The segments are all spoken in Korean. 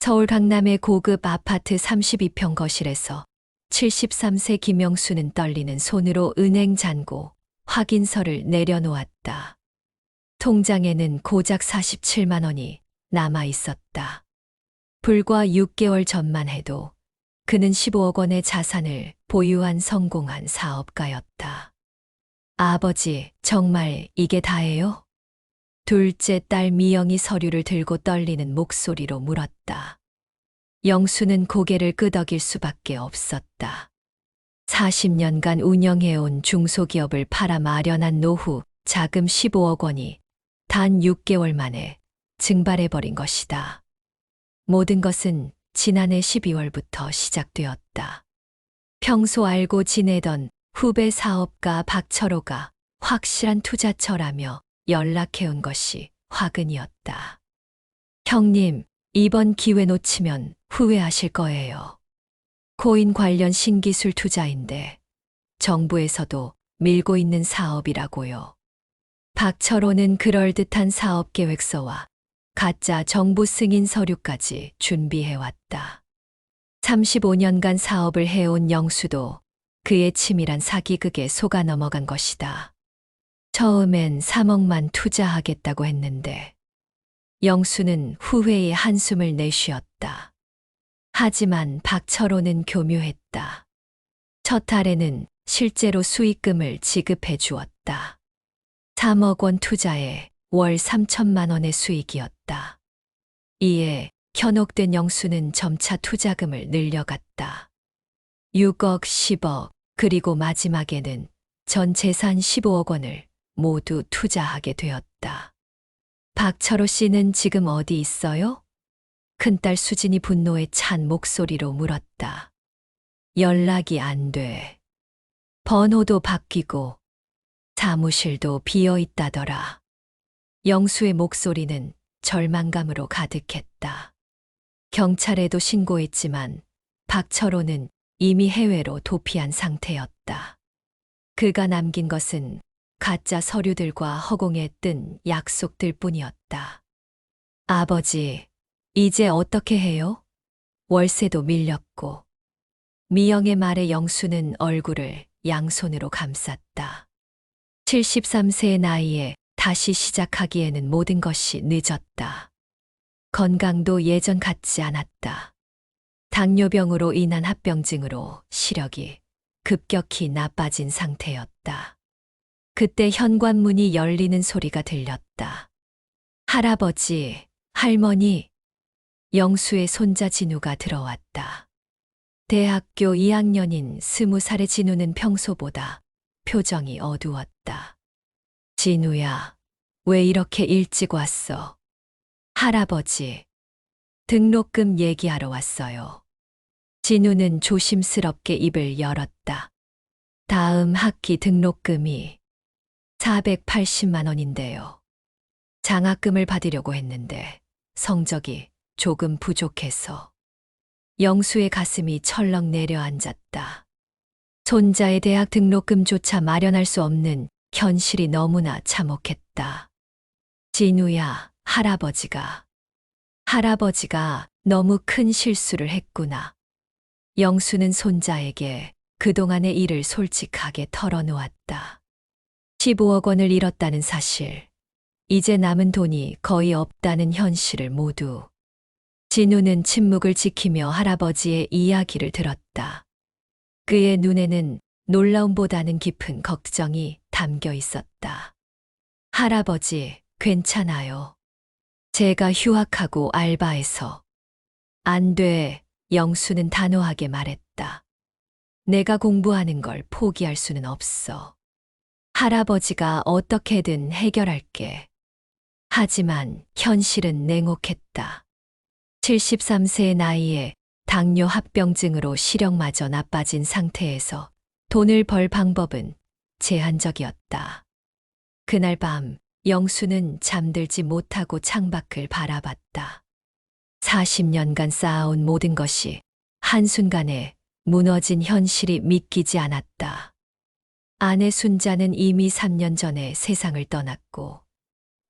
서울 강남의 고급 아파트 32평 거실에서 73세 김영수는 떨리는 손으로 은행 잔고 확인서를 내려놓았다. 통장에는 고작 47만 원이 남아 있었다. 불과 6개월 전만 해도 그는 15억 원의 자산을 보유한 성공한 사업가였다. 아버지, 정말 이게 다예요? 둘째 딸 미영이 서류를 들고 떨리는 목소리로 물었다. 영수는 고개를 끄덕일 수밖에 없었다. 40년간 운영해온 중소기업을 팔아 마련한 노후 자금 15억 원이 단 6개월 만에 증발해버린 것이다. 모든 것은 지난해 12월부터 시작되었다. 평소 알고 지내던 후배 사업가 박철호가 확실한 투자처라며 연락해온 것이 화근이었다. 형님, 이번 기회 놓치면 후회하실 거예요. 코인 관련 신기술 투자인데 정부에서도 밀고 있는 사업이라고요. 박철호는 그럴듯한 사업 계획서와 가짜 정부 승인 서류까지 준비해왔다. 35년간 사업을 해온 영수도 그의 치밀한 사기극에 속아 넘어간 것이다. 처음엔 3억만 투자하겠다고 했는데 영수는 후회의 한숨을 내쉬었다. 하지만 박철호는 교묘했다. 첫 달에는 실제로 수익금을 지급해 주었다. 3억 원 투자에 월 3천만 원의 수익이었다. 이에 현혹된 영수는 점차 투자금을 늘려갔다. 6억, 10억, 그리고 마지막에는 전 재산 15억 원을 모두 투자하게 되었다. 박철호 씨는 지금 어디 있어요? 큰딸 수진이 분노에 찬 목소리로 물었다. 연락이 안 돼. 번호도 바뀌고 사무실도 비어 있다더라. 영수의 목소리는 절망감으로 가득했다. 경찰에도 신고했지만 박철호는 이미 해외로 도피한 상태였다. 그가 남긴 것은 가짜 서류들과 허공에 뜬 약속들 뿐이었다. 아버지, 이제 어떻게 해요? 월세도 밀렸고. 미영의 말에 영수는 얼굴을 양손으로 감쌌다. 73세의 나이에 다시 시작하기에는 모든 것이 늦었다. 건강도 예전 같지 않았다. 당뇨병으로 인한 합병증으로 시력이 급격히 나빠진 상태였다. 그때 현관문이 열리는 소리가 들렸다. 할아버지, 할머니, 영수의 손자 진우가 들어왔다. 대학교 2학년인 20살의 진우는 평소보다 표정이 어두웠다. 진우야, 왜 이렇게 일찍 왔어? 할아버지, 등록금 얘기하러 왔어요. 진우는 조심스럽게 입을 열었다. 다음 학기 등록금이 480만 원인데요. 장학금을 받으려고 했는데 성적이 조금 부족해서. 영수의 가슴이 철렁 내려앉았다. 손자의 대학 등록금조차 마련할 수 없는 현실이 너무나 참혹했다. 진우야, 할아버지가 너무 큰 실수를 했구나. 영수는 손자에게 그동안의 일을 솔직하게 털어놓았다. 15억 원을 잃었다는 사실, 이제 남은 돈이 거의 없다는 현실을 모두. 진우는 침묵을 지키며 할아버지의 이야기를 들었다. 그의 눈에는 놀라움보다는 깊은 걱정이 담겨 있었다. 할아버지, 괜찮아요. 제가 휴학하고 알바해서. 안 돼, 영수는 단호하게 말했다. 내가 공부하는 걸 포기할 수는 없어. 할아버지가 어떻게든 해결할게. 하지만 현실은 냉혹했다. 73세의 나이에 당뇨 합병증으로 시력마저 나빠진 상태에서 돈을 벌 방법은 제한적이었다. 그날 밤 영수는 잠들지 못하고 창밖을 바라봤다. 40년간 쌓아온 모든 것이 한순간에 무너진 현실이 믿기지 않았다. 아내 순자는 이미 3년 전에 세상을 떠났고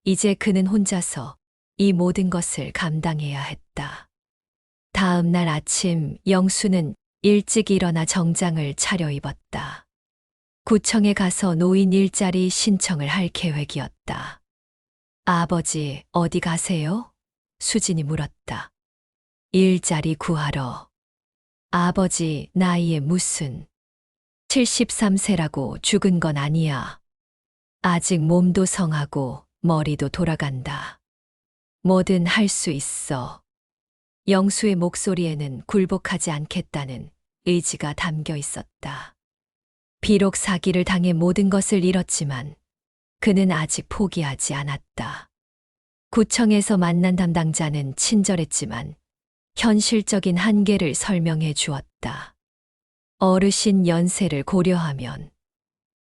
이제 그는 혼자서 이 모든 것을 감당해야 했다. 다음 날 아침 영수는 일찍 일어나 정장을 차려입었다. 구청에 가서 노인 일자리 신청을 할 계획이었다. 아버지, 어디 가세요? 수진이 물었다. 일자리 구하러. 아버지, 나이에 무슨. 73세라고 죽은 건 아니야. 아직 몸도 성하고 머리도 돌아간다. 뭐든 할 수 있어. 영수의 목소리에는 굴복하지 않겠다는 의지가 담겨 있었다. 비록 사기를 당해 모든 것을 잃었지만 그는 아직 포기하지 않았다. 구청에서 만난 담당자는 친절했지만 현실적인 한계를 설명해 주었다. 어르신 연세를 고려하면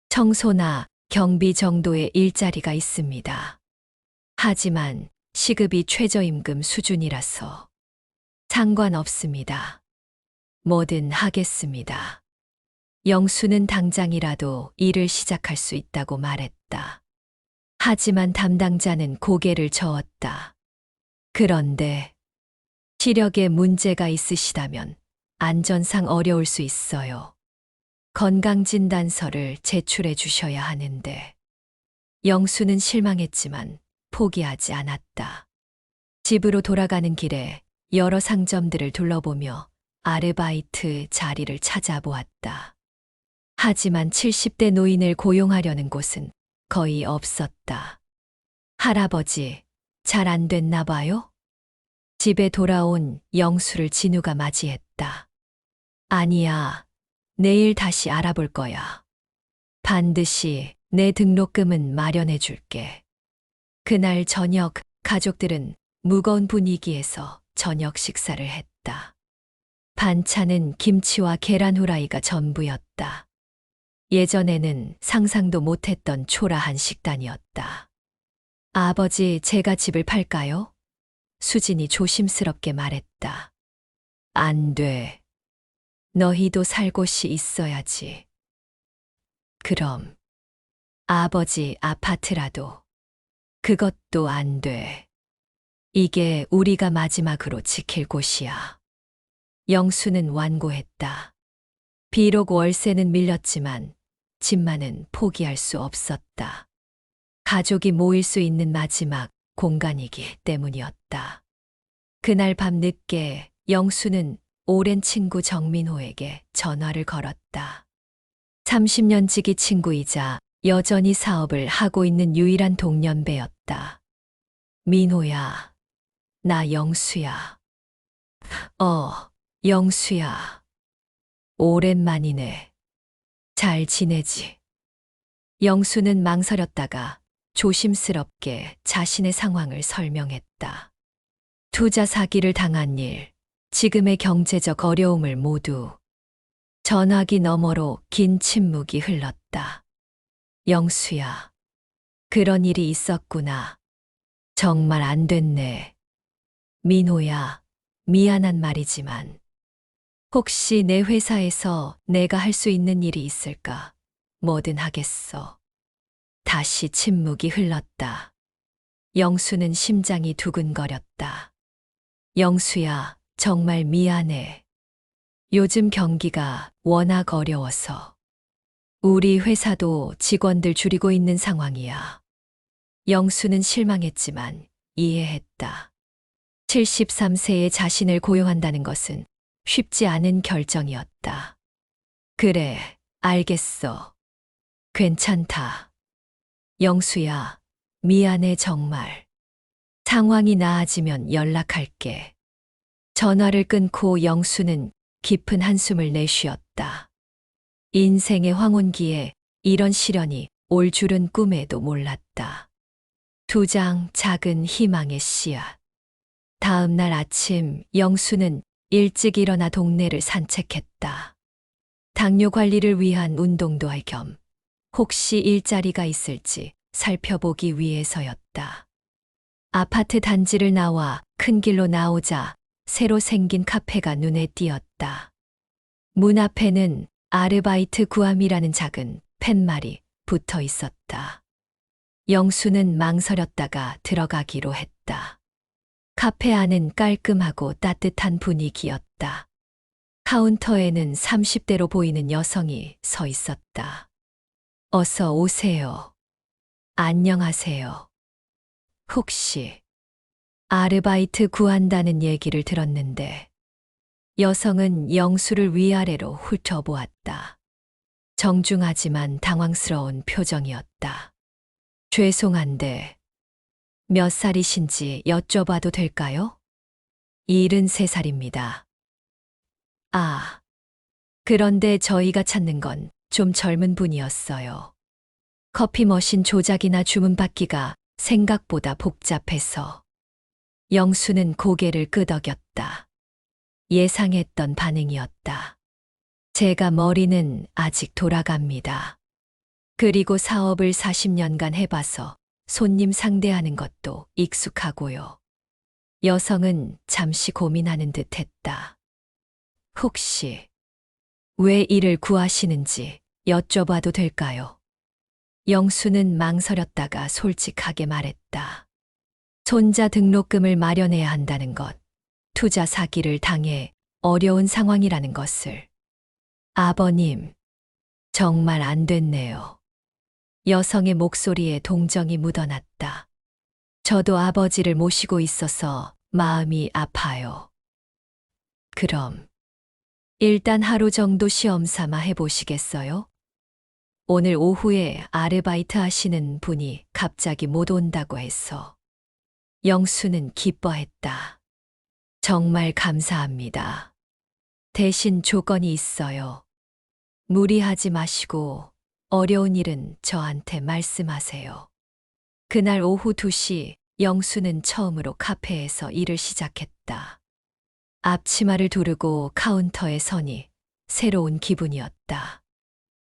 청소나 경비 정도의 일자리가 있습니다. 하지만 시급이 최저임금 수준이라서 상관없습니다. 뭐든 하겠습니다. 영수는 당장이라도 일을 시작할 수 있다고 말했다. 하지만 담당자는 고개를 저었다. 그런데 시력에 문제가 있으시다면 안전상 어려울 수 있어요. 건강진단서를 제출해 주셔야 하는데. 영수는 실망했지만 포기하지 않았다. 집으로 돌아가는 길에 여러 상점들을 둘러보며 아르바이트 자리를 찾아보았다. 하지만 70대 노인을 고용하려는 곳은 거의 없었다. 할아버지, 잘 안 됐나 봐요? 집에 돌아온 영수를 진우가 맞이했다. 아니야, 내일 다시 알아볼 거야. 반드시 내 등록금은 마련해 줄게. 그날 저녁 가족들은 무거운 분위기에서 저녁 식사를 했다. 반찬은 김치와 계란 후라이가 전부였다. 예전에는 상상도 못했던 초라한 식단이었다. 아버지, 제가 집을 팔까요? 수진이 조심스럽게 말했다. 안 돼. 너희도 살 곳이 있어야지. 그럼 아버지 아파트라도. 그것도 안 돼. 이게 우리가 마지막으로 지킬 곳이야. 영수는 완고했다. 비록 월세는 밀렸지만 집만은 포기할 수 없었다. 가족이 모일 수 있는 마지막 공간이기 때문이었다. 그날 밤 늦게 영수는 오랜 친구 정민호에게 전화를 걸었다. 30년 지기 친구이자 여전히 사업을 하고 있는 유일한 동년배였다. 민호야, 나 영수야. 영수야. 오랜만이네. 잘 지내지? 영수는 망설였다가 조심스럽게 자신의 상황을 설명했다. 투자 사기를 당한 일, 지금의 경제적 어려움을 모두. 전화기 너머로 긴 침묵이 흘렀다. 영수야, 그런 일이 있었구나. 정말 안 됐네. 민호야, 미안한 말이지만 혹시 내 회사에서 내가 할 수 있는 일이 있을까? 뭐든 하겠어. 다시 침묵이 흘렀다. 영수는 심장이 두근거렸다. 영수야, 정말 미안해. 요즘 경기가 워낙 어려워서. 우리 회사도 직원들 줄이고 있는 상황이야. 영수는 실망했지만 이해했다. 73세의 자신을 고용한다는 것은 쉽지 않은 결정이었다. 그래, 알겠어. 괜찮다. 영수야, 미안해 정말. 상황이 나아지면 연락할게. 전화를 끊고 영수는 깊은 한숨을 내쉬었다. 인생의 황혼기에 이런 시련이 올 줄은 꿈에도 몰랐다. 두 장 작은 희망의 씨앗. 다음 날 아침 영수는 일찍 일어나 동네를 산책했다. 당뇨 관리를 위한 운동도 할 겸 혹시 일자리가 있을지 살펴보기 위해서였다. 아파트 단지를 나와 큰 길로 나오자 새로 생긴 카페가 눈에 띄었다. 문 앞에는 아르바이트 구함이라는 작은 팻말이 붙어 있었다. 영수는 망설였다가 들어가기로 했다. 카페 안은 깔끔하고 따뜻한 분위기였다. 카운터에는 30대로 보이는 여성이 서 있었다. 어서 오세요. 안녕하세요. 혹시 아르바이트 구한다는 얘기를 들었는데 여성은 영수를 위아래로 훑어보았다. 정중하지만 당황스러운 표정이었다. 죄송한데 몇 살이신지 여쭤봐도 될까요? 73살입니다. 아, 그런데 저희가 찾는 건 좀 젊은 분이었어요. 커피 머신 조작이나 주문받기가 생각보다 복잡해서. 영수는 고개를 끄덕였다. 예상했던 반응이었다. 제가 머리는 아직 돌아갑니다. 그리고 사업을 40년간 해봐서 손님 상대하는 것도 익숙하고요. 여성은 잠시 고민하는 듯 했다. 혹시 왜 일을 구하시는지 여쭤봐도 될까요? 영수는 망설였다가 솔직하게 말했다. 손자 등록금을 마련해야 한다는 것, 투자 사기를 당해 어려운 상황이라는 것을. 아버님, 정말 안 됐네요. 여성의 목소리에 동정이 묻어났다. 저도 아버지를 모시고 있어서 마음이 아파요. 그럼 일단 하루 정도 시험 삼아 해보시겠어요? 오늘 오후에 아르바이트 하시는 분이 갑자기 못 온다고 해서. 영수는 기뻐했다. 정말 감사합니다. 대신 조건이 있어요. 무리하지 마시고 어려운 일은 저한테 말씀하세요. 그날 오후 2시 영수는 처음으로 카페에서 일을 시작했다. 앞치마를 두르고 카운터에 서니 새로운 기분이었다.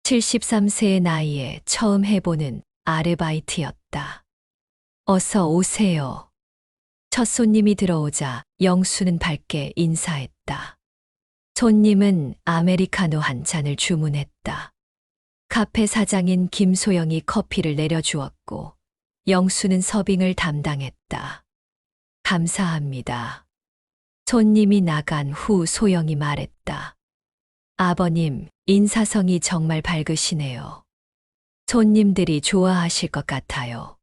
73세의 나이에 처음 해보는 아르바이트였다. 어서 오세요. 첫 손님이 들어오자 영수는 밝게 인사했다. 손님은 아메리카노 한 잔을 주문했다. 카페 사장인 김소영이 커피를 내려주었고 영수는 서빙을 담당했다. 감사합니다. 손님이 나간 후 소영이 말했다. 아버님, 인사성이 정말 밝으시네요. 손님들이 좋아하실 것 같아요.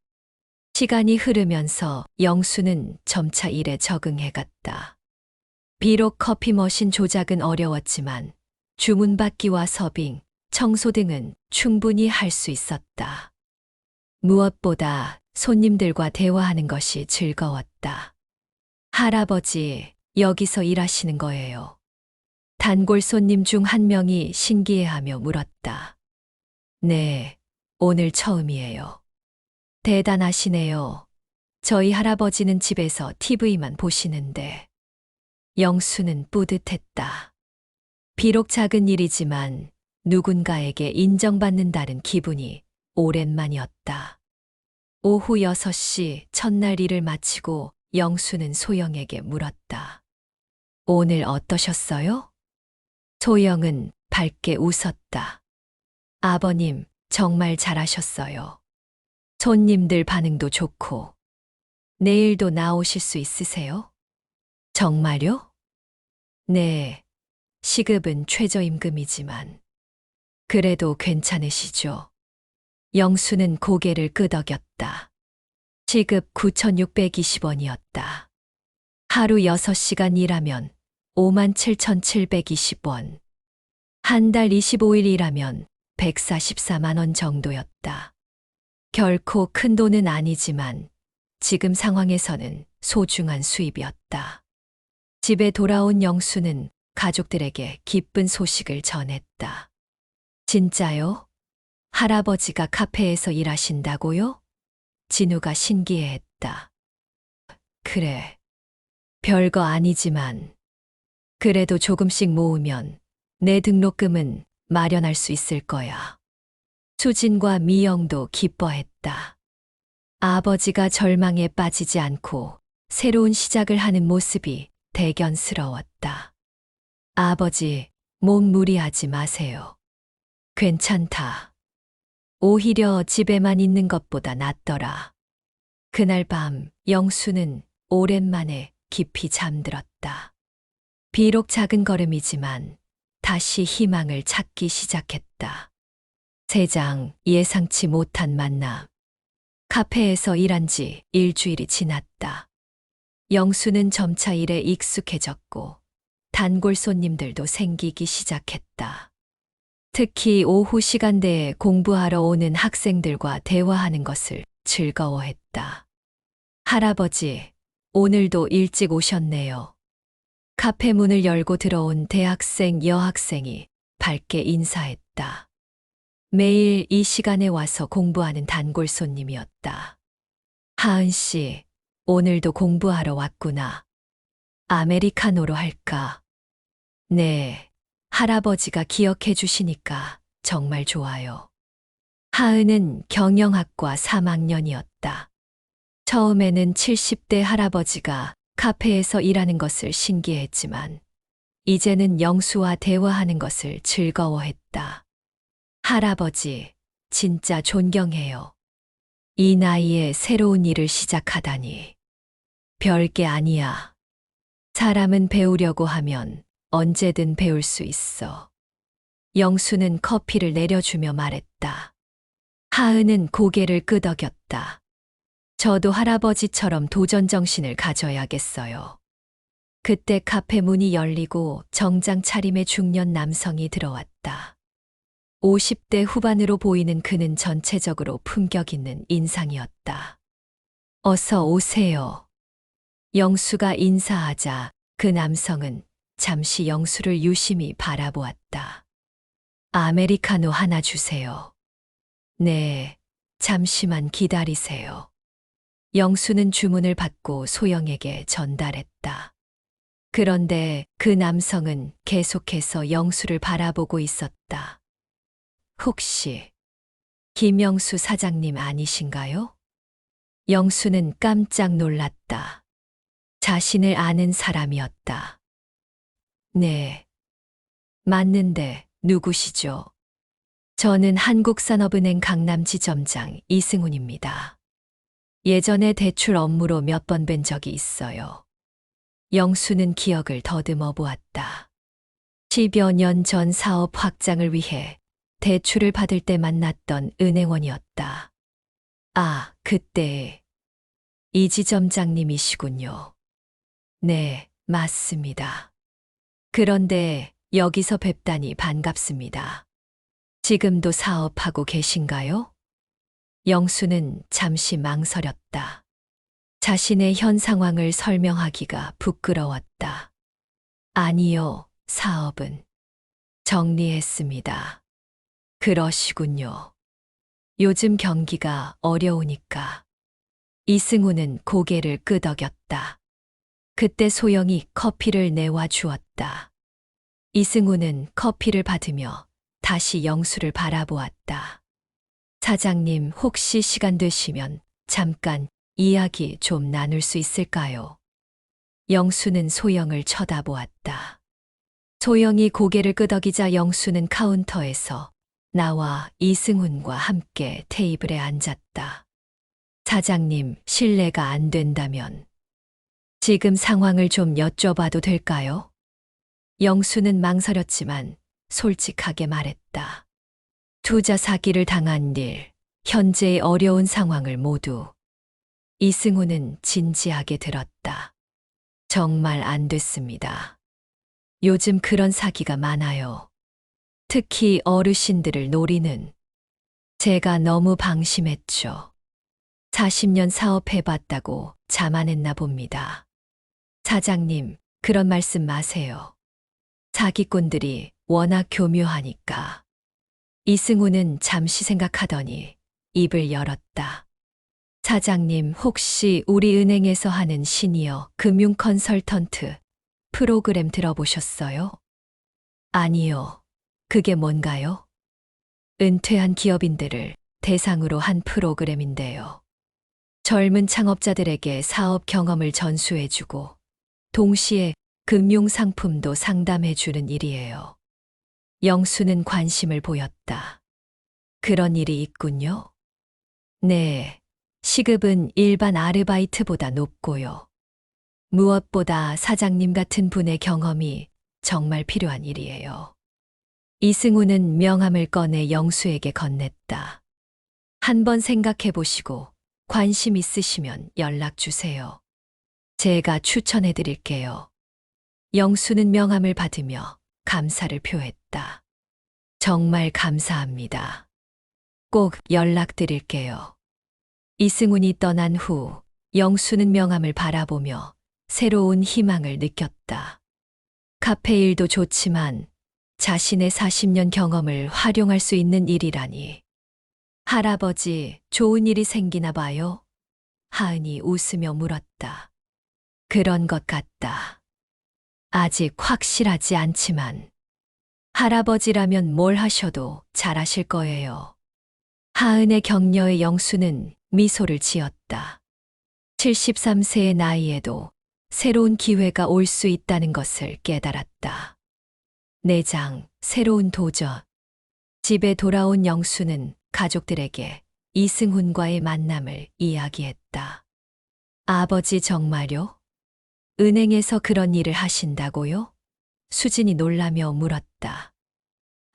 시간이 흐르면서 영수는 점차 일에 적응해갔다. 비록 커피 머신 조작은 어려웠지만 주문받기와 서빙, 청소 등은 충분히 할 수 있었다. 무엇보다 손님들과 대화하는 것이 즐거웠다. 할아버지, 여기서 일하시는 거예요. 단골 손님 중 한 명이 신기해하며 물었다. 네, 오늘 처음이에요. 대단하시네요. 저희 할아버지는 집에서 TV만 보시는데. 영수는 뿌듯했다. 비록 작은 일이지만 누군가에게 인정받는다는 기분이 오랜만이었다. 오후 6시 첫날 일을 마치고 영수는 소영에게 물었다. 오늘 어떠셨어요? 소영은 밝게 웃었다. 아버님, 정말 잘하셨어요. 손님들 반응도 좋고. 내일도 나오실 수 있으세요? 정말요? 네, 시급은 최저임금이지만. 그래도 괜찮으시죠? 영수는 고개를 끄덕였다. 시급 9,620원이었다. 하루 6시간 일하면 57,720원. 한 달 25일 일하면 144만 원 정도였다. 결코 큰 돈은 아니지만 지금 상황에서는 소중한 수입이었다. 집에 돌아온 영수는 가족들에게 기쁜 소식을 전했다. 진짜요? 할아버지가 카페에서 일하신다고요? 진우가 신기해했다. 그래. 별거 아니지만 그래도 조금씩 모으면 내 등록금은 마련할 수 있을 거야. 수진과 미영도 기뻐했다. 아버지가 절망에 빠지지 않고 새로운 시작을 하는 모습이 대견스러웠다. 아버지, 몸 무리하지 마세요. 괜찮다. 오히려 집에만 있는 것보다 낫더라. 그날 밤 영수는 오랜만에 깊이 잠들었다. 비록 작은 걸음이지만 다시 희망을 찾기 시작했다. 세장 예상치 못한 만남. 카페에서 일한 지 일주일이 지났다. 영수는 점차 일에 익숙해졌고 단골 손님들도 생기기 시작했다. 특히 오후 시간대에 공부하러 오는 학생들과 대화하는 것을 즐거워했다. 할아버지, 오늘도 일찍 오셨네요. 카페 문을 열고 들어온 대학생 여학생이 밝게 인사했다. 매일 이 시간에 와서 공부하는 단골 손님이었다. 하은 씨, 오늘도 공부하러 왔구나. 아메리카노로 할까? 네, 할아버지가 기억해 주시니까 정말 좋아요. 하은은 경영학과 3학년이었다. 처음에는 70대 할아버지가 카페에서 일하는 것을 신기했지만, 이제는 영수와 대화하는 것을 즐거워했다. 할아버지, 진짜 존경해요. 이 나이에 새로운 일을 시작하다니. 별게 아니야. 사람은 배우려고 하면 언제든 배울 수 있어. 영수는 커피를 내려주며 말했다. 하은은 고개를 끄덕였다. 저도 할아버지처럼 도전 정신을 가져야겠어요. 그때 카페 문이 열리고 정장 차림의 중년 남성이 들어왔다. 50대 후반으로 보이는 그는 전체적으로 품격 있는 인상이었다. 어서 오세요. 영수가 인사하자 그 남성은 잠시 영수를 유심히 바라보았다. 아메리카노 하나 주세요. 네, 잠시만 기다리세요. 영수는 주문을 받고 소영에게 전달했다. 그런데 그 남성은 계속해서 영수를 바라보고 있었다. 혹시 김영수 사장님 아니신가요? 영수는 깜짝 놀랐다. 자신을 아는 사람이었다. 네. 맞는데 누구시죠? 저는 한국산업은행 강남지점장 이승훈입니다. 예전에 대출 업무로 몇 번 뵌 적이 있어요. 영수는 기억을 더듬어 보았다. 10여 년 전 사업 확장을 위해 대출을 받을 때 만났던 은행원이었다. 아, 그때 이 지점장님이시군요. 네, 맞습니다. 그런데 여기서 뵙다니 반갑습니다. 지금도 사업하고 계신가요? 영수는 잠시 망설였다. 자신의 현 상황을 설명하기가 부끄러웠다. 아니요, 사업은 정리했습니다. 그러시군요. 요즘 경기가 어려우니까. 이승우는 고개를 끄덕였다. 그때 소영이 커피를 내와 주었다. 이승우는 커피를 받으며 다시 영수를 바라보았다. 사장님, 혹시 시간 되시면 잠깐 이야기 좀 나눌 수 있을까요? 영수는 소영을 쳐다보았다. 소영이 고개를 끄덕이자 영수는 카운터에서 나와 이승훈과 함께 테이블에 앉았다. 사장님, 실례가 안 된다면 지금 상황을 좀 여쭤봐도 될까요? 영수는 망설였지만 솔직하게 말했다. 투자 사기를 당한 일, 현재의 어려운 상황을 모두. 이승훈은 진지하게 들었다. 정말 안 됐습니다. 요즘 그런 사기가 많아요. 특히 어르신들을 노리는. 제가 너무 방심했죠. 40년 사업해봤다고 자만했나 봅니다. 사장님, 그런 말씀 마세요. 사기꾼들이 워낙 교묘하니까. 이승우는 잠시 생각하더니 입을 열었다. 사장님, 혹시 우리 은행에서 하는 시니어 금융 컨설턴트 프로그램 들어보셨어요? 아니요. 그게 뭔가요? 은퇴한 기업인들을 대상으로 한 프로그램인데요. 젊은 창업자들에게 사업 경험을 전수해주고 동시에 금융 상품도 상담해주는 일이에요. 영수는 관심을 보였다. 그런 일이 있군요. 네, 시급은 일반 아르바이트보다 높고요. 무엇보다 사장님 같은 분의 경험이 정말 필요한 일이에요. 이승우는 명함을 꺼내 영수에게 건넸다. 한번 생각해 보시고 관심 있으시면 연락 주세요. 제가 추천해 드릴게요. 영수는 명함을 받으며 감사를 표했다. 정말 감사합니다. 꼭 연락드릴게요. 이승훈이 떠난 후 영수는 명함을 바라보며 새로운 희망을 느꼈다. 카페 일도 좋지만 자신의 40년 경험을 활용할 수 있는 일이라니. 할아버지, 좋은 일이 생기나 봐요? 하은이 웃으며 물었다. 그런 것 같다. 아직 확실하지 않지만 할아버지라면 뭘 하셔도 잘하실 거예요. 하은의 격려에 영수는 미소를 지었다. 73세의 나이에도 새로운 기회가 올 수 있다는 것을 깨달았다. 내장, 새로운 도전. 집에 돌아온 영수는 가족들에게 이승훈과의 만남을 이야기했다. 아버지 정말요? 은행에서 그런 일을 하신다고요? 수진이 놀라며 물었다.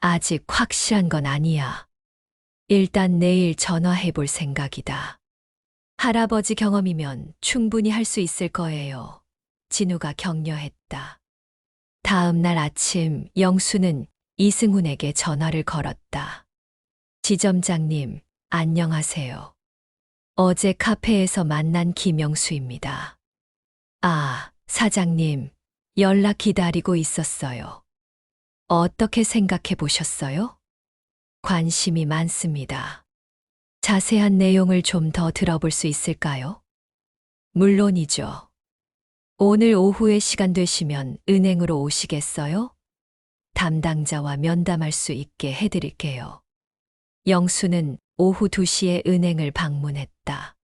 아직 확실한 건 아니야. 일단 내일 전화해 볼 생각이다. 할아버지 경험이면 충분히 할 수 있을 거예요. 진우가 격려했다. 다음 날 아침 영수는 이승훈에게 전화를 걸었다. 지점장님, 안녕하세요. 어제 카페에서 만난 김영수입니다. 아, 사장님, 연락 기다리고 있었어요. 어떻게 생각해 보셨어요? 관심이 많습니다. 자세한 내용을 좀 더 들어볼 수 있을까요? 물론이죠. 오늘 오후에 시간 되시면 은행으로 오시겠어요? 담당자와 면담할 수 있게 해드릴게요. 영수는 오후 2시에 은행을 방문했다.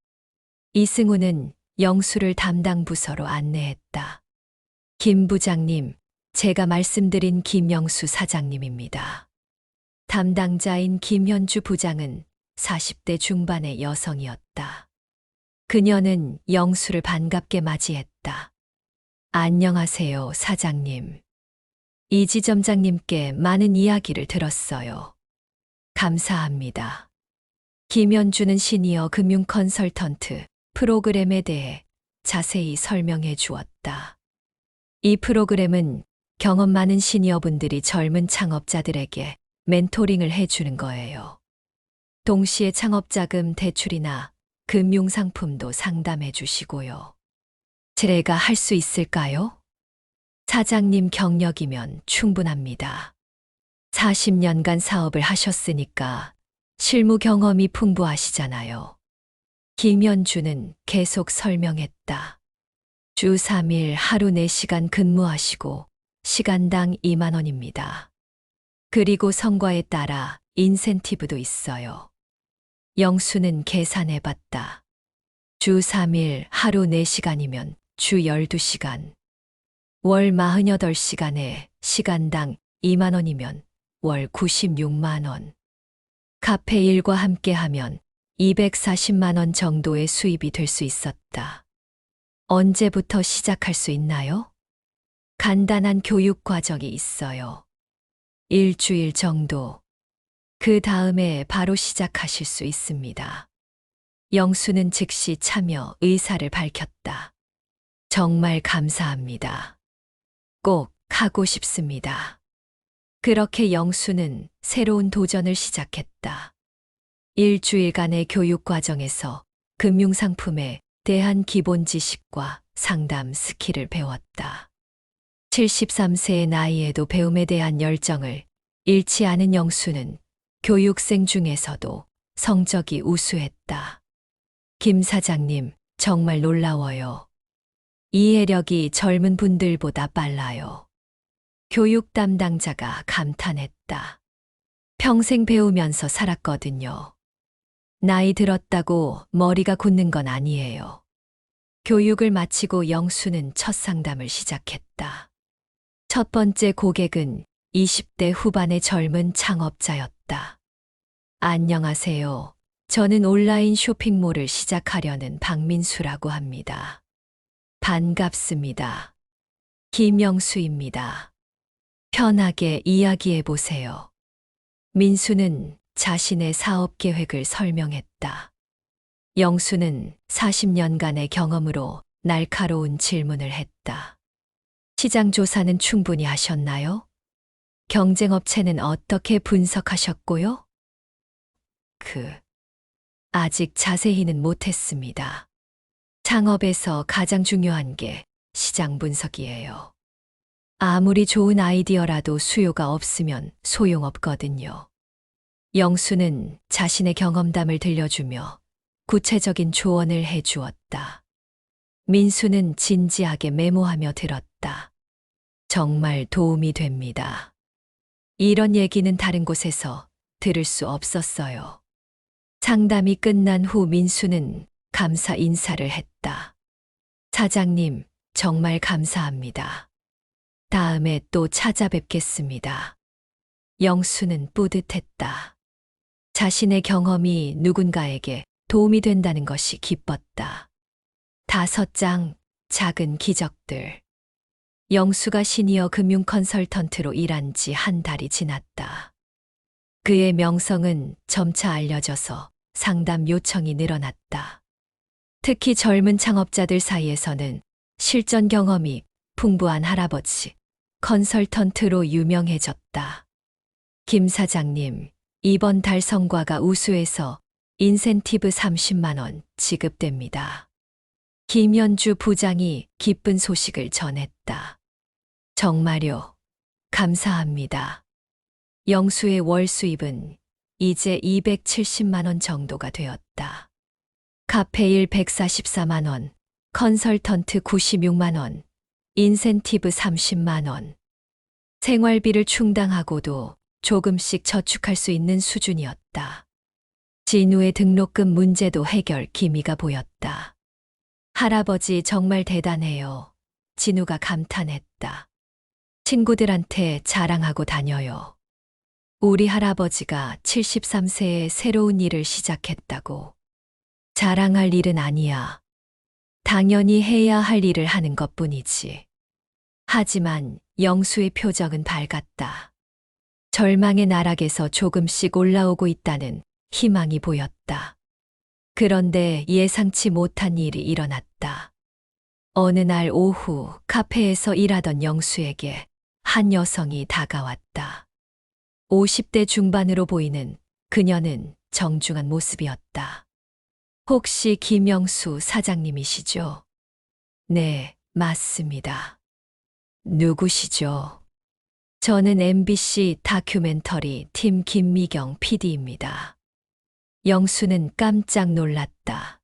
이승우는 영수를 담당 부서로 안내했다. 김 부장님, 제가 말씀드린 김영수 사장님입니다. 담당자인 김현주 부장은 40대 중반의 여성이었다. 그녀는 영수를 반갑게 맞이했다. 안녕하세요, 사장님. 이 지점장님께 많은 이야기를 들었어요. 감사합니다. 김현주는 시니어 금융 컨설턴트 프로그램에 대해 자세히 설명해 주었다. 이 프로그램은 경험 많은 시니어분들이 젊은 창업자들에게 멘토링을 해주는 거예요. 동시에 창업자금 대출이나 금융상품도 상담해 주시고요. 제가 할 수 있을까요? 사장님 경력이면 충분합니다. 40년간 사업을 하셨으니까 실무 경험이 풍부하시잖아요. 김현주는 계속 설명했다. 주 3일 하루 4시간 근무하시고 시간당 2만 원입니다. 그리고 성과에 따라 인센티브도 있어요. 영수는 계산해 봤다. 주 3일 하루 4시간이면 주 12시간. 월 48시간에 시간당 2만 원이면 월 96만 원. 카페 일과 함께 하면 240만 원 정도의 수입이 될 수 있었다. 언제부터 시작할 수 있나요? 간단한 교육 과정이 있어요. 일주일 정도. 그 다음에 바로 시작하실 수 있습니다. 영수는 즉시 참여 의사를 밝혔다. 정말 감사합니다. 꼭 하고 싶습니다. 그렇게 영수는 새로운 도전을 시작했다. 일주일간의 교육 과정에서 금융상품에 대한 기본 지식과 상담 스킬을 배웠다. 73세의 나이에도 배움에 대한 열정을 잃지 않은 영수는 교육생 중에서도 성적이 우수했다. 김 사장님, 정말 놀라워요. 이해력이 젊은 분들보다 빨라요. 교육 담당자가 감탄했다. 평생 배우면서 살았거든요. 나이 들었다고 머리가 굳는 건 아니에요. 교육을 마치고 영수는 첫 상담을 시작했다. 첫 번째 고객은 20대 후반의 젊은 창업자였다. 안녕하세요. 저는 온라인 쇼핑몰을 시작하려는 박민수라고 합니다. 반갑습니다. 김영수입니다. 편하게 이야기해 보세요. 민수는 자신의 사업 계획을 설명했다. 영수는 40년간의 경험으로 날카로운 질문을 했다. 시장 조사는 충분히 하셨나요? 경쟁업체는 어떻게 분석하셨고요? 아직 자세히는 못했습니다. 창업에서 가장 중요한 게 시장 분석이에요. 아무리 좋은 아이디어라도 수요가 없으면 소용없거든요. 영수는 자신의 경험담을 들려주며 구체적인 조언을 해 주었다. 민수는 진지하게 메모하며 들었다. 정말 도움이 됩니다. 이런 얘기는 다른 곳에서 들을 수 없었어요. 상담이 끝난 후 민수는 감사 인사를 했다. 사장님, 정말 감사합니다. 다음에 또 찾아뵙겠습니다. 영수는 뿌듯했다. 자신의 경험이 누군가에게 도움이 된다는 것이 기뻤다. 5장 작은 기적들. 영수가 시니어 금융 컨설턴트로 일한 지 한 달이 지났다. 그의 명성은 점차 알려져서 상담 요청이 늘어났다. 특히 젊은 창업자들 사이에서는 실전 경험이 풍부한 할아버지, 컨설턴트로 유명해졌다. 김 사장님, 이번 달 성과가 우수해서 인센티브 30만 원 지급됩니다. 김연주 부장이 기쁜 소식을 전했다. 정말요. 감사합니다. 영수의 월 수입은 이제 270만 원 정도가 되었다. 카페일 144만 원, 컨설턴트 96만 원, 인센티브 30만 원. 생활비를 충당하고도 조금씩 저축할 수 있는 수준이었다. 진우의 등록금 문제도 해결 기미가 보였다. 할아버지 정말 대단해요. 진우가 감탄했다. 친구들한테 자랑하고 다녀요. 우리 할아버지가 73세에 새로운 일을 시작했다고. 자랑할 일은 아니야. 당연히 해야 할 일을 하는 것뿐이지. 하지만 영수의 표정은 밝았다. 절망의 나락에서 조금씩 올라오고 있다는 희망이 보였다. 그런데 예상치 못한 일이 일어났다. 어느 날 오후 카페에서 일하던 영수에게 한 여성이 다가왔다. 50대 중반으로 보이는 그녀는 정중한 모습이었다. 혹시 김영수 사장님이시죠? 네, 맞습니다. 누구시죠? 저는 MBC 다큐멘터리 팀 김미경 PD입니다. 영수는 깜짝 놀랐다.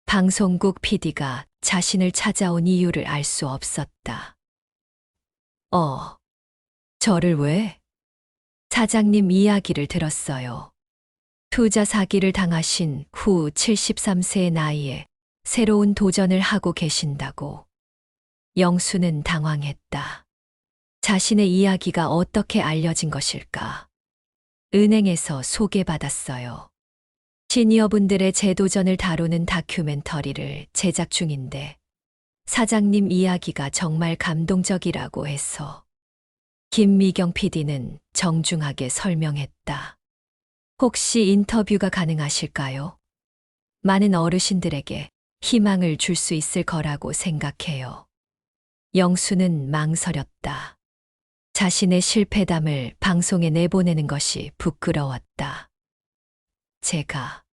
방송국 PD가 자신을 찾아온 이유를 알 수 없었다. 저를 왜? 사장님 이야기를 들었어요. 투자 사기를 당하신 후 73세의 나이에 새로운 도전을 하고 계신다고. 영수는 당황했다. 자신의 이야기가 어떻게 알려진 것일까? 은행에서 소개받았어요. 시니어분들의 재도전을 다루는 다큐멘터리를 제작 중인데 사장님 이야기가 정말 감동적이라고 해서. 김미경 PD는 정중하게 설명했다. 혹시 인터뷰가 가능하실까요? 많은 어르신들에게 희망을 줄 수 있을 거라고 생각해요. 영수는 망설였다. 자신의 실패담을 방송에 내보내는 것이 부끄러웠다. 제가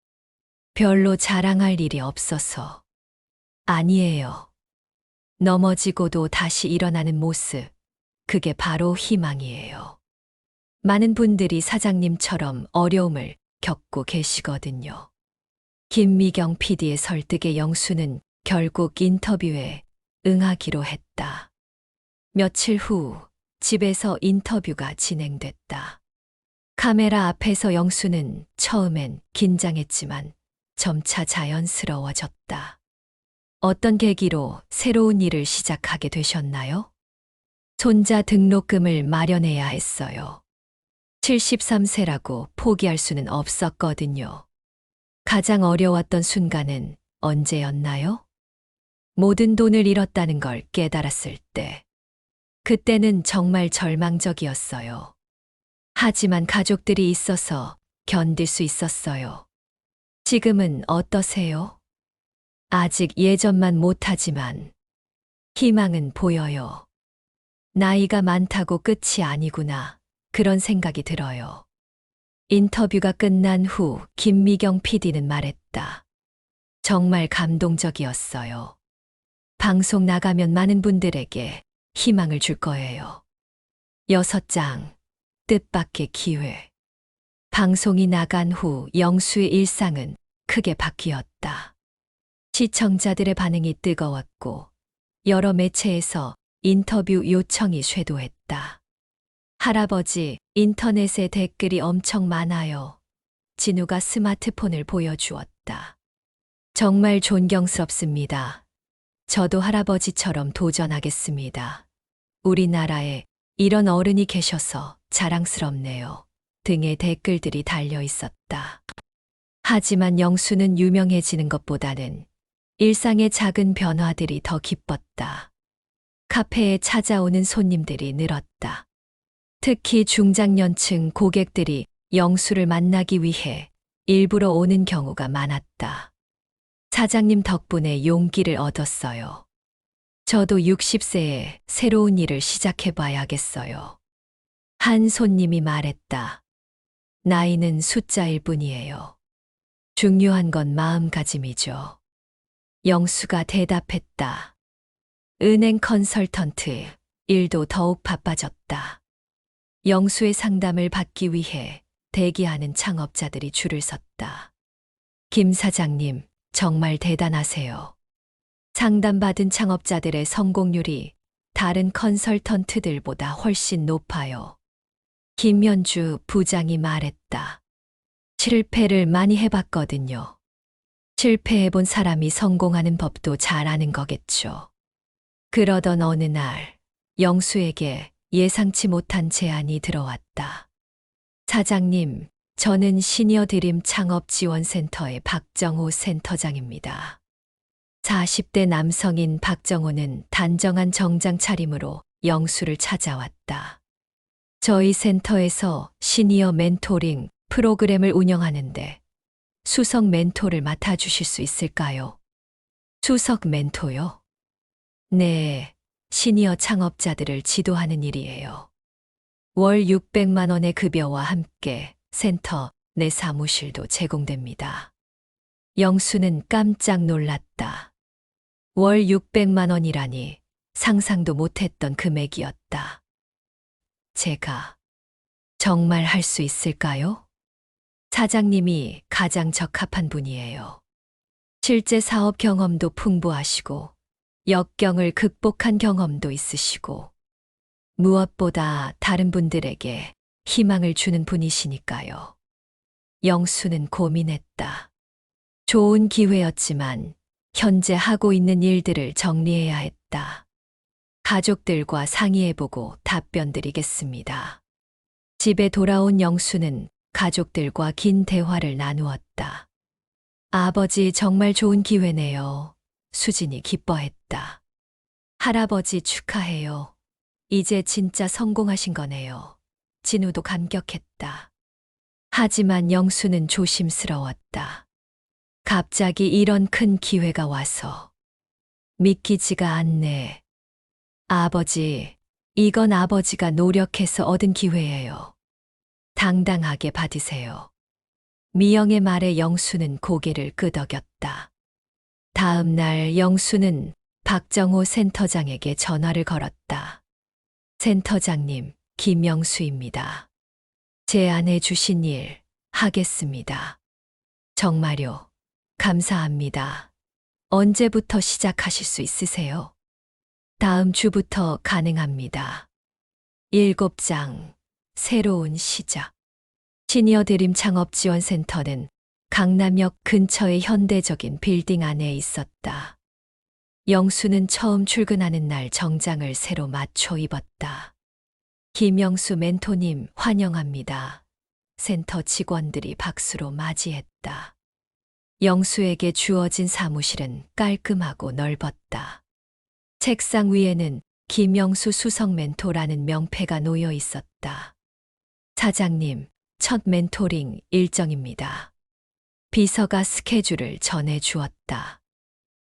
별로 자랑할 일이 없어서. 아니에요. 넘어지고도 다시 일어나는 모습, 그게 바로 희망이에요. 많은 분들이 사장님처럼 어려움을 겪고 계시거든요. 김미경 PD의 설득에 영수는 결국 인터뷰에 응하기로 했다. 며칠 후 집에서 인터뷰가 진행됐다. 카메라 앞에서 영수는 처음엔 긴장했지만 점차 자연스러워졌다. 어떤 계기로 새로운 일을 시작하게 되셨나요? 손자 등록금을 마련해야 했어요. 73세라고 포기할 수는 없었거든요. 가장 어려웠던 순간은 언제였나요? 모든 돈을 잃었다는 걸 깨달았을 때, 그때는 정말 절망적이었어요. 하지만 가족들이 있어서 견딜 수 있었어요. 지금은 어떠세요? 아직 예전만 못하지만 희망은 보여요. 나이가 많다고 끝이 아니구나. 그런 생각이 들어요. 인터뷰가 끝난 후 김미경 PD는 말했다. 정말 감동적이었어요. 방송 나가면 많은 분들에게 희망을 줄 거예요. 6장, 뜻밖의 기회. 방송이 나간 후 영수의 일상은 크게 바뀌었다. 시청자들의 반응이 뜨거웠고 여러 매체에서 인터뷰 요청이 쇄도했다. 할아버지, 인터넷에 댓글이 엄청 많아요. 진우가 스마트폰을 보여주었다. 정말 존경스럽습니다. 저도 할아버지처럼 도전하겠습니다. 우리나라에 이런 어른이 계셔서 자랑스럽네요. 등의 댓글들이 달려 있었다. 하지만 영수는 유명해지는 것보다는 일상의 작은 변화들이 더 기뻤다. 카페에 찾아오는 손님들이 늘었다. 특히 중장년층 고객들이 영수를 만나기 위해 일부러 오는 경우가 많았다. 사장님 덕분에 용기를 얻었어요. 저도 60세에 새로운 일을 시작해봐야겠어요. 한 손님이 말했다. 나이는 숫자일 뿐이에요. 중요한 건 마음가짐이죠. 영수가 대답했다. 은행 컨설턴트 일도 더욱 바빠졌다. 영수의 상담을 받기 위해 대기하는 창업자들이 줄을 섰다. 김 사장님, 정말 대단하세요. 상담받은 창업자들의 성공률이 다른 컨설턴트들보다 훨씬 높아요. 김연주 부장이 말했다. 실패를 많이 해봤거든요. 실패해본 사람이 성공하는 법도 잘 아는 거겠죠. 그러던 어느 날, 영수에게 예상치 못한 제안이 들어왔다. 사장님, 저는 시니어 드림 창업지원센터의 박정호 센터장입니다. 40대 남성인 박정호는 단정한 정장 차림으로 영수를 찾아왔다. 저희 센터에서 시니어 멘토링 프로그램을 운영하는데 수석 멘토를 맡아주실 수 있을까요? 수석 멘토요? 네, 시니어 창업자들을 지도하는 일이에요. 월 600만 원의 급여와 함께 센터 내 사무실도 제공됩니다. 영수는 깜짝 놀랐다. 월 600만 원이라니 상상도 못했던 금액이었다. 제가 정말 할 수 있을까요? 사장님이 가장 적합한 분이에요. 실제 사업 경험도 풍부하시고 역경을 극복한 경험도 있으시고 무엇보다 다른 분들에게 희망을 주는 분이시니까요. 영수는 고민했다. 좋은 기회였지만 현재 하고 있는 일들을 정리해야 했다. 가족들과 상의해보고 답변 드리겠습니다. 집에 돌아온 영수는 가족들과 긴 대화를 나누었다. 아버지 정말 좋은 기회네요. 수진이 기뻐했다. 할아버지 축하해요. 이제 진짜 성공하신 거네요. 진우도 감격했다. 하지만 영수는 조심스러웠다. 갑자기 이런 큰 기회가 와서 믿기지가 않네. 아버지, 이건 아버지가 노력해서 얻은 기회예요. 당당하게 받으세요. 미영의 말에 영수는 고개를 끄덕였다. 다음 날 영수는 박정호 센터장에게 전화를 걸었다. 센터장님, 김영수입니다. 제안해 주신 일 하겠습니다. 정말요. 감사합니다. 언제부터 시작하실 수 있으세요? 다음 주부터 가능합니다. 7장, 새로운 시작. 시니어 드림 창업지원센터는 강남역 근처의 현대적인 빌딩 안에 있었다. 영수는 처음 출근하는 날 정장을 새로 맞춰 입었다. 김영수 멘토님 환영합니다. 센터 직원들이 박수로 맞이했다. 영수에게 주어진 사무실은 깔끔하고 넓었다. 책상 위에는 김영수 수석 멘토라는 명패가 놓여 있었다. 사장님, 첫 멘토링 일정입니다. 비서가 스케줄을 전해 주었다.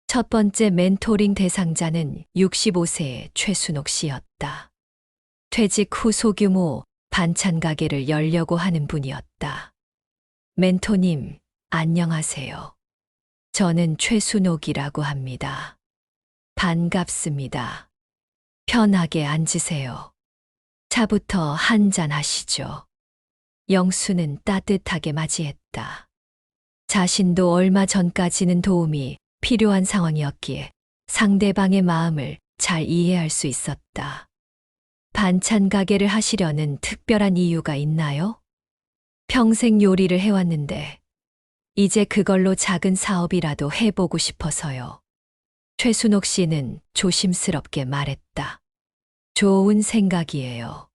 첫 번째 멘토링 대상자는 65세의 최순옥 씨였다. 퇴직 후 소규모 반찬 가게를 열려고 하는 분이었다. 멘토님, 안녕하세요. 저는 최순옥이라고 합니다. 반갑습니다. 편하게 앉으세요. 차부터 한잔 하시죠. 영수는 따뜻하게 맞이했다. 자신도 얼마 전까지는 도움이 필요한 상황이었기에 상대방의 마음을 잘 이해할 수 있었다. 반찬 가게를 하시려는 특별한 이유가 있나요? 평생 요리를 해왔는데 이제 그걸로 작은 사업이라도 해보고 싶어서요. 최순옥 씨는 조심스럽게 말했다. 좋은 생각이에요.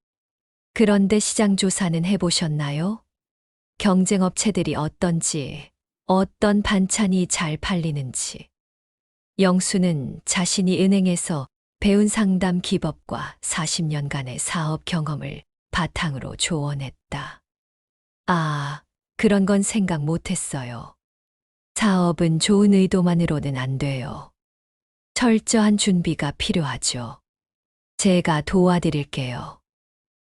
그런데 시장 조사는 해보셨나요? 경쟁업체들이 어떤지, 어떤 반찬이 잘 팔리는지. 영수는 자신이 은행에서 배운 상담 기법과 40년간의 사업 경험을 바탕으로 조언했다. 아, 그런 건 생각 못했어요. 사업은 좋은 의도만으로는 안 돼요. 철저한 준비가 필요하죠. 제가 도와드릴게요.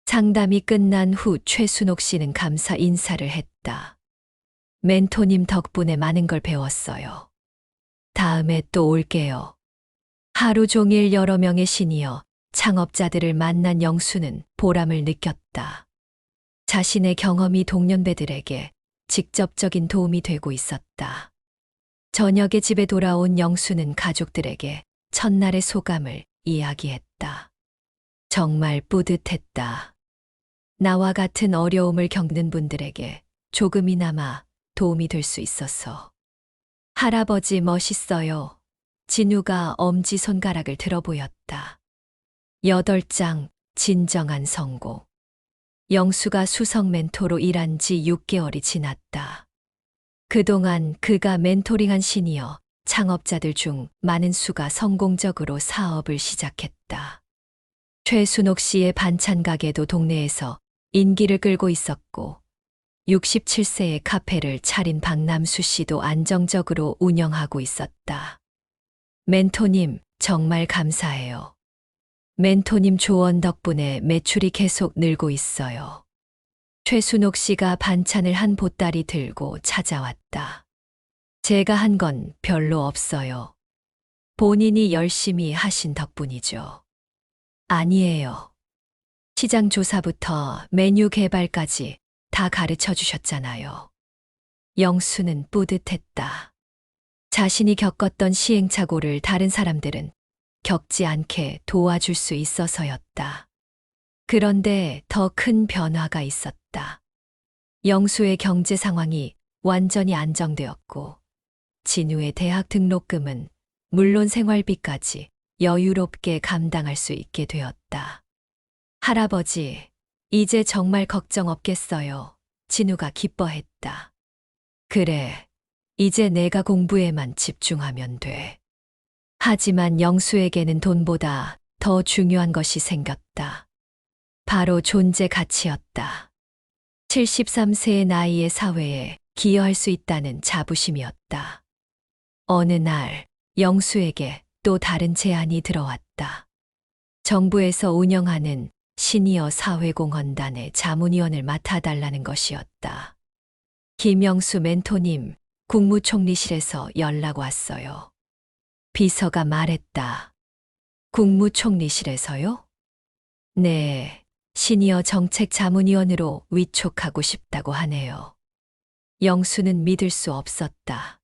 상담이 끝난 후 최순옥 씨는 감사 인사를 했다. 멘토님 덕분에 많은 걸 배웠어요. 다음에 또 올게요. 하루 종일 여러 명의 시니어 창업자들을 만난 영수는 보람을 느꼈다. 자신의 경험이 동년배들에게 직접적인 도움이 되고 있었다. 저녁에 집에 돌아온 영수는 가족들에게 첫날의 소감을 이야기했다. 정말 뿌듯했다. 나와 같은 어려움을 겪는 분들에게 조금이나마 도움이 될 수 있어서. 할아버지 멋있어요. 진우가 엄지손가락을 들어 보였다. 8장 진정한 성공. 영수가 수석 멘토로 일한 지 6개월이 지났다. 그동안 그가 멘토링한 시니어 창업자들 중 많은 수가 성공적으로 사업을 시작했다. 최순옥 씨의 반찬 가게도 동네에서 인기를 끌고 있었고 67세의 카페를 차린 박남수 씨도 안정적으로 운영하고 있었다. 멘토님, 정말 감사해요. 멘토님 조언 덕분에 매출이 계속 늘고 있어요. 최순옥 씨가 반찬을 한 보따리 들고 찾아왔다. 제가 한 건 별로 없어요. 본인이 열심히 하신 덕분이죠. 아니에요. 시장 조사부터 메뉴 개발까지 다 가르쳐 주셨잖아요. 영수는 뿌듯했다. 자신이 겪었던 시행착오를 다른 사람들은 겪지 않게 도와줄 수 있어서였다. 그런데 더 큰 변화가 있었다. 영수의 경제 상황이 완전히 안정되었고, 진우의 대학 등록금은 물론 생활비까지 여유롭게 감당할 수 있게 되었다. 할아버지, 이제 정말 걱정 없겠어요. 진우가 기뻐했다. 그래, 이제 내가 공부에만 집중하면 돼. 하지만 영수에게는 돈보다 더 중요한 것이 생겼다. 바로 존재 가치였다. 73세의 나이의 사회에 기여할 수 있다는 자부심이었다. 어느 날 영수에게 또 다른 제안이 들어왔다. 정부에서 운영하는 시니어 사회공헌단의 자문위원을 맡아달라는 것이었다. 김영수 멘토님, 국무총리실에서 연락 왔어요. 비서가 말했다. 국무총리실에서요? 네, 시니어 정책 자문위원으로 위촉하고 싶다고 하네요. 영수는 믿을 수 없었다.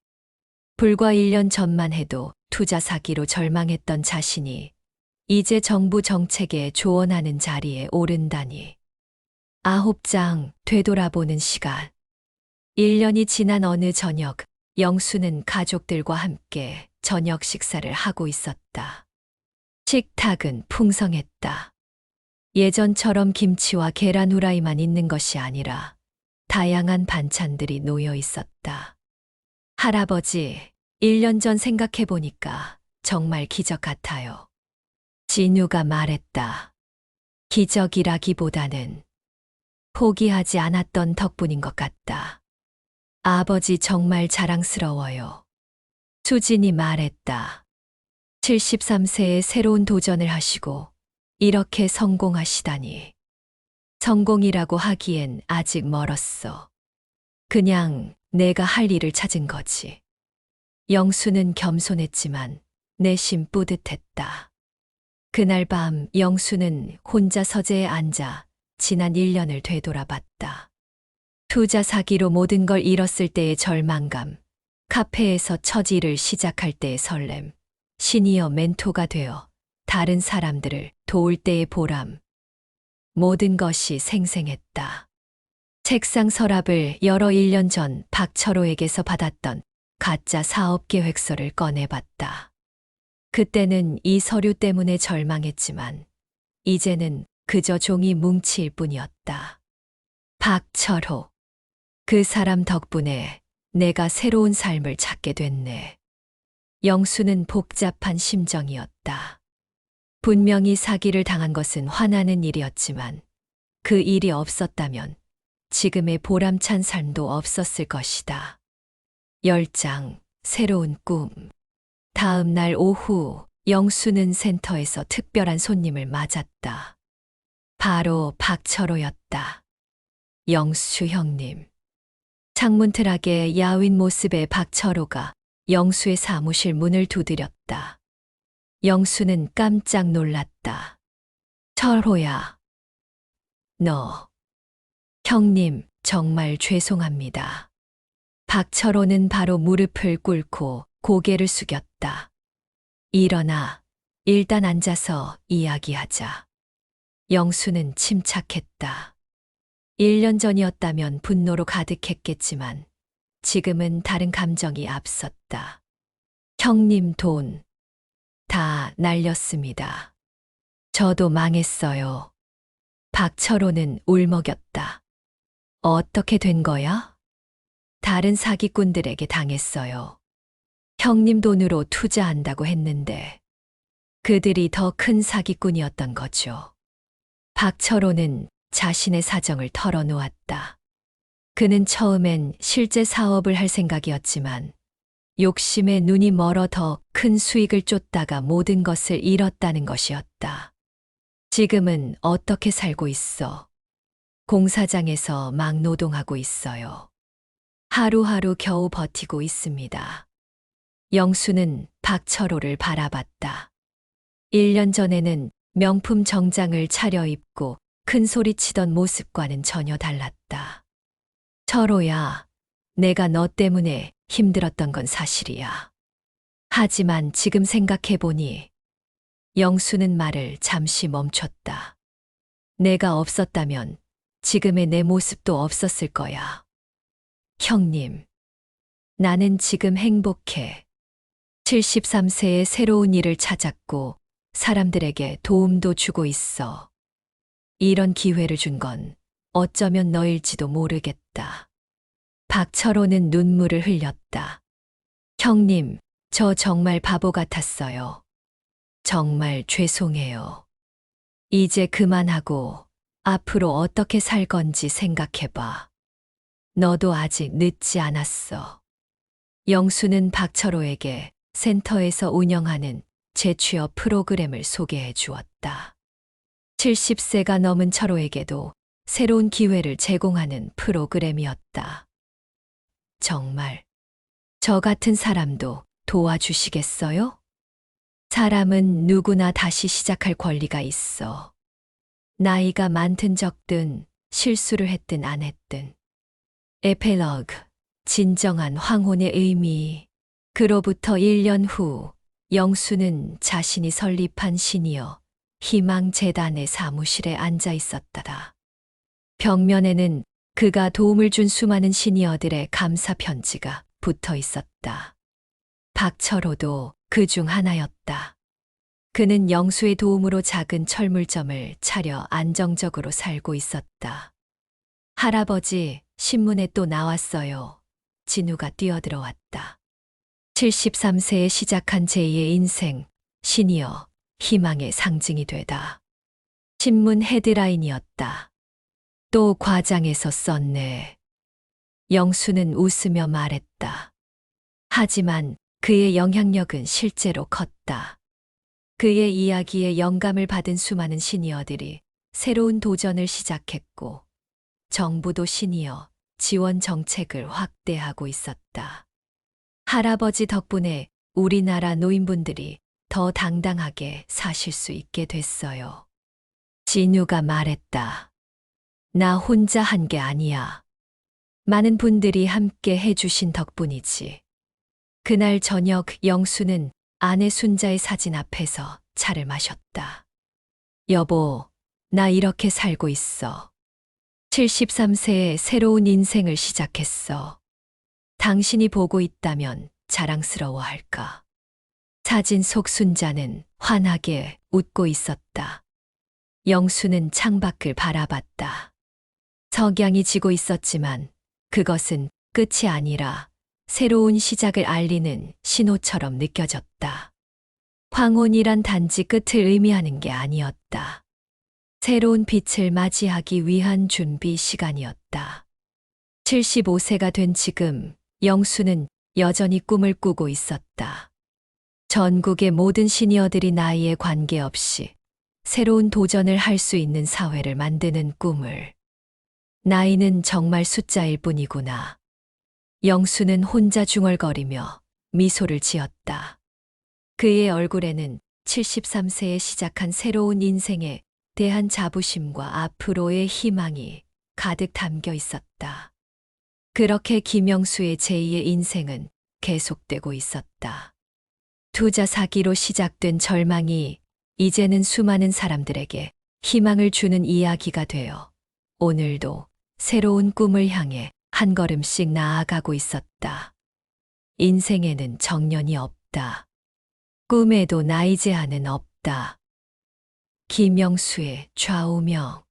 불과 1년 전만 해도 투자 사기로 절망했던 자신이 이제 정부 정책에 조언하는 자리에 오른다니. 9장 되돌아보는 시간. 1년이 지난 어느 저녁, 영수는 가족들과 함께 저녁 식사를 하고 있었다. 식탁은 풍성했다. 예전처럼 김치와 계란 후라이만 있는 것이 아니라 다양한 반찬들이 놓여 있었다. 할아버지, 1년 전 생각해보니까 정말 기적 같아요. 진유가 말했다. 기적이라기보다는 포기하지 않았던 덕분인 것 같다. 아버지 정말 자랑스러워요. 수진이 말했다. 73세에 새로운 도전을 하시고 이렇게 성공하시다니. 성공이라고 하기엔 아직 멀었어. 그냥 내가 할 일을 찾은 거지. 영수는 겸손했지만 내심 뿌듯했다. 그날 밤 영수는 혼자 서재에 앉아 지난 1년을 되돌아봤다. 투자 사기로 모든 걸 잃었을 때의 절망감, 카페에서 첫 일을 시작할 때의 설렘, 시니어 멘토가 되어 다른 사람들을 도울 때의 보람, 모든 것이 생생했다. 책상 서랍을 열어 1년 전 박철호에게서 받았던 가짜 사업 계획서를 꺼내봤다. 그때는 이 서류 때문에 절망했지만 이제는 그저 종이 뭉치일 뿐이었다. 박철호. 그 사람 덕분에 내가 새로운 삶을 찾게 됐네. 영수는 복잡한 심정이었다. 분명히 사기를 당한 것은 화나는 일이었지만 그 일이 없었다면 지금의 보람찬 삶도 없었을 것이다. 열장, 새로운 꿈. 다음 날 오후 영수는 센터에서 특별한 손님을 맞았다. 바로 박철호였다. 영수 형님. 창문 트락의 야윈 모습의 박철호가 영수의 사무실 문을 두드렸다. 영수는 깜짝 놀랐다. 철호야. 너. 형님, 정말 죄송합니다. 박철호는 바로 무릎을 꿇고 고개를 숙였다. 일어나, 일단 앉아서 이야기하자. 영수는 침착했다. 1년 전이었다면 분노로 가득했겠지만 지금은 다른 감정이 앞섰다. 형님 돈 다 날렸습니다. 저도 망했어요. 박철호는 울먹였다. 어떻게 된 거야? 다른 사기꾼들에게 당했어요. 형님 돈으로 투자한다고 했는데 그들이 더 큰 사기꾼이었던 거죠. 박철호는 자신의 사정을 털어놓았다. 그는 처음엔 실제 사업을 할 생각이었지만 욕심에 눈이 멀어 더 큰 수익을 쫓다가 모든 것을 잃었다는 것이었다. 지금은 어떻게 살고 있어? 공사장에서 막 노동하고 있어요. 하루하루 겨우 버티고 있습니다. 영수는 박철호를 바라봤다. 1년 전에는 명품 정장을 차려입고 큰 소리 치던 모습과는 전혀 달랐다. 철호야, 내가 너 때문에 힘들었던 건 사실이야. 하지만 지금 생각해보니 영수는 말을 잠시 멈췄다. 내가 없었다면 지금의 내 모습도 없었을 거야. 형님, 나는 지금 행복해. 73세에 새로운 일을 찾았고 사람들에게 도움도 주고 있어. 이런 기회를 준 건 어쩌면 너일지도 모르겠다. 박철호는 눈물을 흘렸다. 형님, 저 정말 바보 같았어요. 정말 죄송해요. 이제 그만하고 앞으로 어떻게 살 건지 생각해봐. 너도 아직 늦지 않았어. 영수는 박철호에게 센터에서 운영하는 재취업 프로그램을 소개해 주었다. 70세가 넘은 철호에게도 새로운 기회를 제공하는 프로그램이었다. 정말 저 같은 사람도 도와주시겠어요? 사람은 누구나 다시 시작할 권리가 있어. 나이가 많든 적든 실수를 했든 안 했든. 에필로그, 진정한 황혼의 의미. 그로부터 1년 후 영수는 자신이 설립한 시니어 희망재단의 사무실에 앉아 있었다. 벽면에는 그가 도움을 준 수많은 시니어들의 감사 편지가 붙어 있었다. 박철호도 그 중 하나였다. 그는 영수의 도움으로 작은 철물점을 차려 안정적으로 살고 있었다. 할아버지, 신문에 또 나왔어요. 진우가 뛰어들어왔다. 73세에 시작한 제2의 인생, 시니어, 희망의 상징이 되다. 신문 헤드라인이었다. 또 과장해서 썼네. 영수는 웃으며 말했다. 하지만 그의 영향력은 실제로 컸다. 그의 이야기에 영감을 받은 수많은 시니어들이 새로운 도전을 시작했고, 정부도 시니어 지원 정책을 확대하고 있었다. 할아버지 덕분에 우리나라 노인분들이 더 당당하게 사실 수 있게 됐어요. 진우가 말했다. 나 혼자 한 게 아니야. 많은 분들이 함께 해주신 덕분이지. 그날 저녁 영수는 아내 순자의 사진 앞에서 차를 마셨다. 여보, 나 이렇게 살고 있어. 73세에 새로운 인생을 시작했어. 당신이 보고 있다면 자랑스러워할까? 사진 속 순자는 환하게 웃고 있었다. 영수는 창밖을 바라봤다. 석양이 지고 있었지만 그것은 끝이 아니라 새로운 시작을 알리는 신호처럼 느껴졌다. 황혼이란 단지 끝을 의미하는 게 아니었다. 새로운 빛을 맞이하기 위한 준비 시간이었다. 75세가 된 지금 영수는 여전히 꿈을 꾸고 있었다. 전국의 모든 시니어들이 나이에 관계없이 새로운 도전을 할 수 있는 사회를 만드는 꿈을. 나이는 정말 숫자일 뿐이구나. 영수는 혼자 중얼거리며 미소를 지었다. 그의 얼굴에는 73세에 시작한 새로운 인생에 대한 자부심과 앞으로의 희망이 가득 담겨 있었다. 그렇게 김영수의 제2의 인생은 계속되고 있었다. 투자 사기로 시작된 절망이 이제는 수많은 사람들에게 희망을 주는 이야기가 되어 오늘도 새로운 꿈을 향해 한 걸음씩 나아가고 있었다. 인생에는 정년이 없다. 꿈에도 나이 제한은 없다. 김영수의 좌우명.